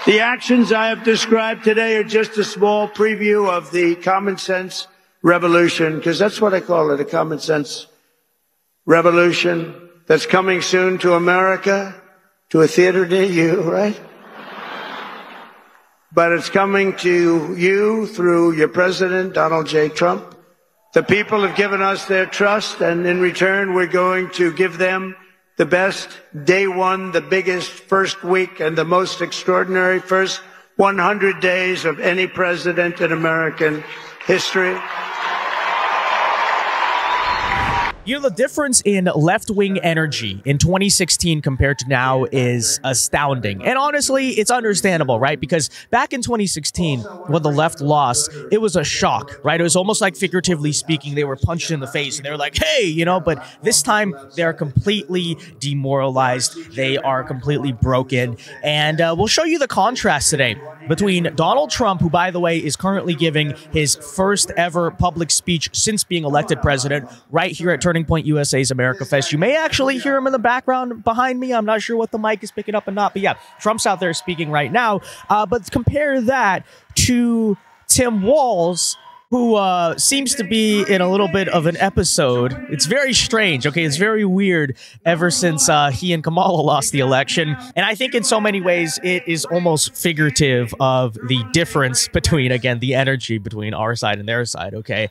The actions I have described today are just a small preview of the common sense revolution, because that's what I call it, a common sense revolution that's coming soon to America, to a theater near you, right? But it's coming to you through your president, Donald J. Trump. The people have given us their trust, and in return, we're going to give them the best day one, the biggest first week, and the most extraordinary first 100 days of any president in American history. You know, the difference in left-wing energy in 2016 compared to now is astounding. And honestly, it's understandable, right? Because back in 2016, when the left lost, it was a shock, right? It was almost like, figuratively speaking, they were punched in the face and they were like, hey, you know, but this time they're completely demoralized. They are completely broken. And we'll show you the contrast today between Donald Trump, who, by the way, is currently giving his first ever public speech since being elected president right here at Turning Point USA's Americafest. You may actually hear him in the background behind me. I'm not sure what the mic is picking up or not, but yeah, Trump's out there speaking right now. But compare that to Tim Walz, who seems to be in a little bit of an episode. It's very strange, okay? It's very weird ever since he and Kamala lost the election. And I think in so many ways, it is almost figurative of the difference between, again, the energy between our side and their side, okay?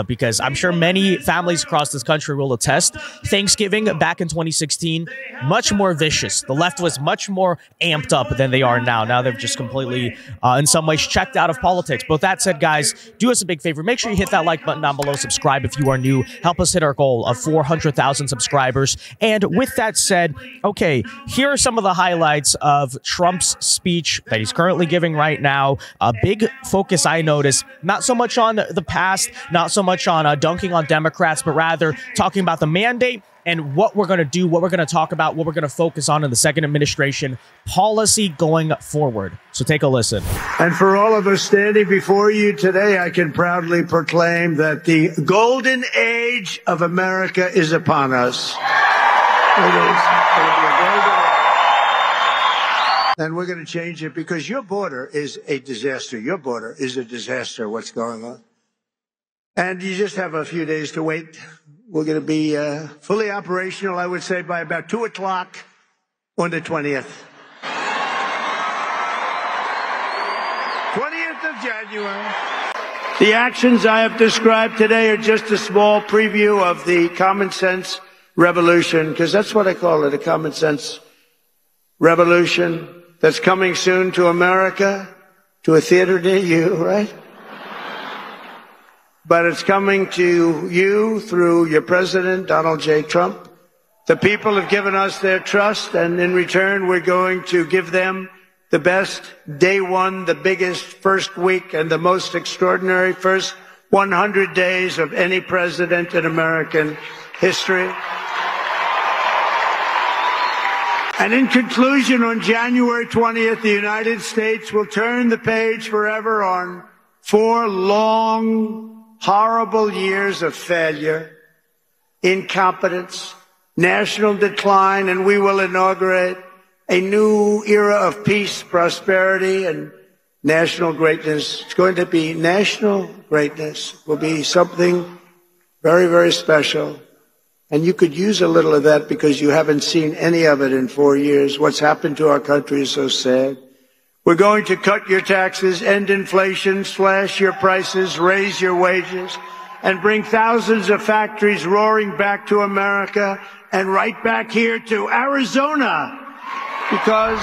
Because I'm sure many families across this country will attest. Thanksgiving back in 2016, much more vicious. The left was much more amped up than they are now. Now they've just completely, in some ways, checked out of politics. But with that said, guys, do us a big favor. Make sure you hit that like button down below. Subscribe if you are new. Help us hit our goal of 400,000 subscribers. And with that said, okay, here are some of the highlights of Trump's speech that he's currently giving right now. A big focus, I noticed, not so much on the past, not so much on dunking on Democrats, but rather talking about the mandate and what we're going to do, what we're going to talk about, what we're going to focus on in the second administration policy going forward. So take a listen. And for all of us standing before you today, I can proudly proclaim that the golden age of America is upon us. It is. And we're going to change it because your border is a disaster. Your border is a disaster, what's going on. And you just have a few days to wait. We're going to be fully operational, I would say, by about 2 o'clock on the 20th. 20th of January. The actions I have described today are just a small preview of the common sense revolution, because that's what I call it, a common sense revolution that's coming soon to America, to a theater near you, right? But it's coming to you through your president, Donald J. Trump. The people have given us their trust, and in return, we're going to give them the best day one, the biggest first week, and the most extraordinary first 100 days of any president in American history. And in conclusion, on January 20th, the United States will turn the page forever on 4 long, horrible years of failure, incompetence, national decline, and we will inaugurate a new era of peace, prosperity, and national greatness. It's going to be national greatness. It will be something very, very special. And you could use a little of that because you haven't seen any of it in 4 years. What's happened to our country is so sad. We're going to cut your taxes, end inflation, slash your prices, raise your wages, and bring thousands of factories roaring back to America and right back here to Arizona. Because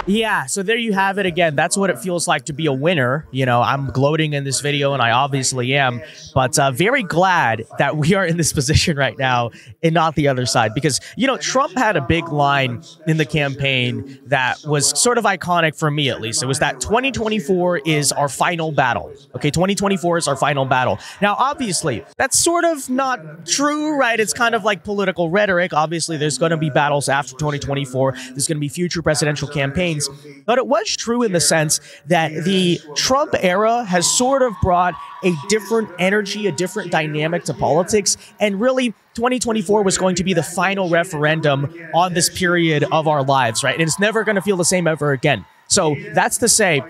yeah, so there you have it again. That's what it feels like to be a winner. You know, I'm gloating in this video, and I obviously am, but very glad that we are in this position right now and not the other side. Because, you know, Trump had a big line in the campaign that was sort of iconic for me, at least. It was that 2024 is our final battle. Okay, 2024 is our final battle. Now, obviously, that's sort of not true, right? It's kind of like political rhetoric. Obviously, there's going to be battles after 2024. There's going to be future presidential campaigns. But it was true in the sense that the Trump era has sort of brought a different energy, a different dynamic to politics. And really, 2024 was going to be the final referendum on this period of our lives, right? And it's never going to feel the same ever again. So that's to say,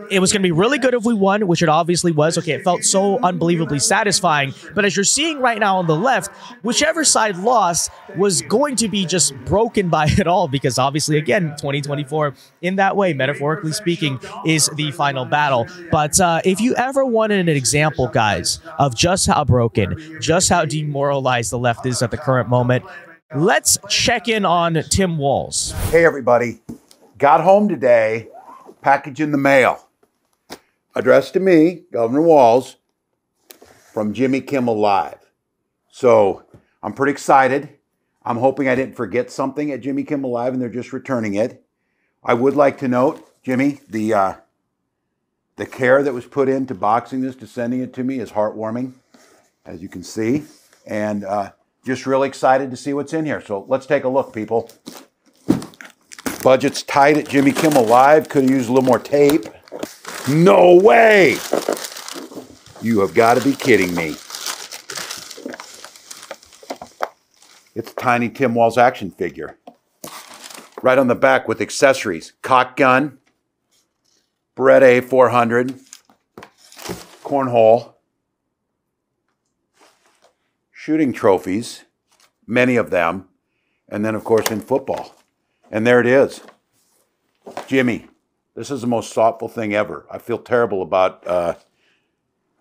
it was going to be really good if we won, which it obviously was. Okay, it felt so unbelievably satisfying. But as you're seeing right now on the left, whichever side lost was going to be just broken by it all, because obviously, again, 2024, in that way, metaphorically speaking, is the final battle. But if you ever wanted an example, guys, of just how broken, just how demoralized the left is at the current moment, let's check in on Tim Walz. Hey, everybody. Got home today, package in the mail. Addressed to me, Governor Walz, from Jimmy Kimmel Live. So I'm pretty excited. I'm hoping I didn't forget something at Jimmy Kimmel Live and they're just returning it. I would like to note, Jimmy, the care that was put into boxing this to sending it to me is heartwarming, as you can see. And just really excited to see what's in here. So let's take a look, people. Budget's tight at Jimmy Kimmel Live. Could have used a little more tape. No way! You have got to be kidding me. It's a tiny Tim Walz action figure. Right on the back with accessories. Cock gun, Beretta A400, cornhole, shooting trophies, many of them, and then, of course, in football. And there it is. Jimmy. This is the most thoughtful thing ever. I feel terrible about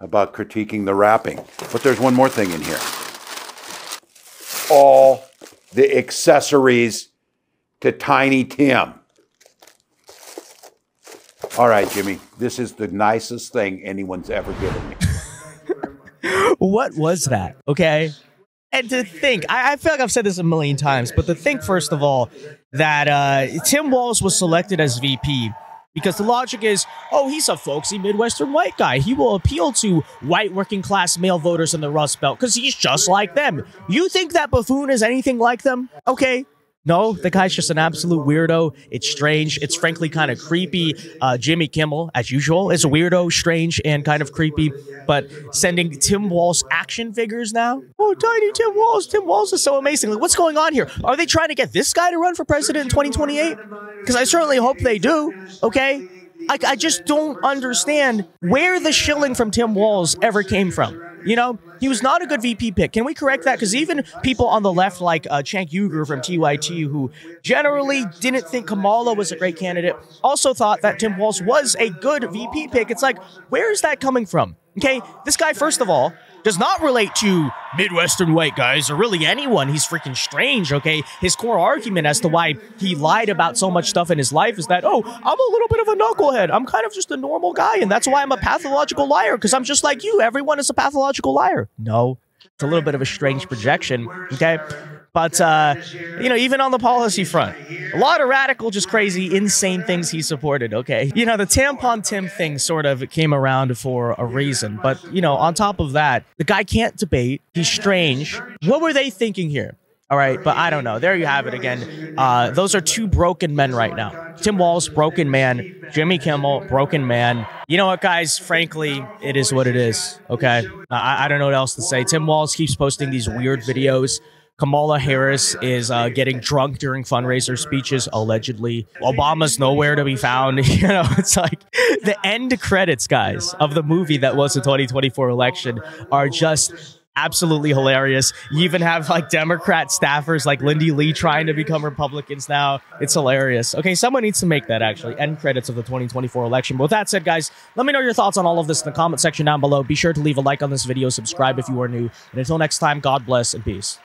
critiquing the wrapping. But there's one more thing in here. All the accessories to Tiny Tim. All right, Jimmy. This is the nicest thing anyone's ever given me. What was that? Okay. And to think, I feel like I've said this a million times, but to think, first of all, that Tim Walz was selected as VP because the logic is, oh, he's a folksy Midwestern white guy. He will appeal to white working class male voters in the Rust Belt because he's just like them. You think that buffoon is anything like them? Okay. No, the guy's just an absolute weirdo. It's strange. It's frankly kind of creepy. Jimmy Kimmel, as usual, is a weirdo, strange, and kind of creepy. But sending Tim Walz action figures now? Oh, tiny Tim Walz. Tim Walz is so amazing. Like, what's going on here? Are they trying to get this guy to run for president in 2028? Because I certainly hope they do, okay? I just don't understand where the shilling from Tim Walz ever came from. You know, he was not a good VP pick. Can we correct that? Because even people on the left, like Cenk Uygur from TYT, who generally didn't think Kamala was a great candidate, also thought that Tim Walz was a good VP pick. It's like, where is that coming from? Okay, this guy, first of all, does not relate to Midwestern white guys or really anyone. He's freaking strange, okay? His core argument as to why he lied about so much stuff in his life is that, oh, I'm a little bit of a knucklehead. I'm kind of just a normal guy, and that's why I'm a pathological liar, because I'm just like you. Everyone is a pathological liar. No, it's a little bit of a strange projection, okay? But, you know, even on the policy front, a lot of radical, just crazy, insane things he supported, okay? You know, the tampon Tim thing sort of came around for a reason. But, you know, on top of that, the guy can't debate. He's strange. What were they thinking here? All right, but I don't know. There you have it again. Those are two broken men right now. Tim Walz, broken man. Jimmy Kimmel, broken man. You know what, guys? Frankly, it is what it is, okay? I don't know what else to say. Tim Walz keeps posting these weird videos. Kamala Harris is getting drunk during fundraiser speeches, allegedly. Obama's nowhere to be found. You know, it's like the end credits, guys, of the movie that was the 2024 election are just absolutely hilarious. You even have like Democrat staffers like Lindy Lee trying to become Republicans now. It's hilarious. Okay, someone needs to make that actually end credits of the 2024 election. But with that said, guys, let me know your thoughts on all of this in the comment section down below. Be sure to leave a like on this video, subscribe if you are new. And until next time, God bless and peace.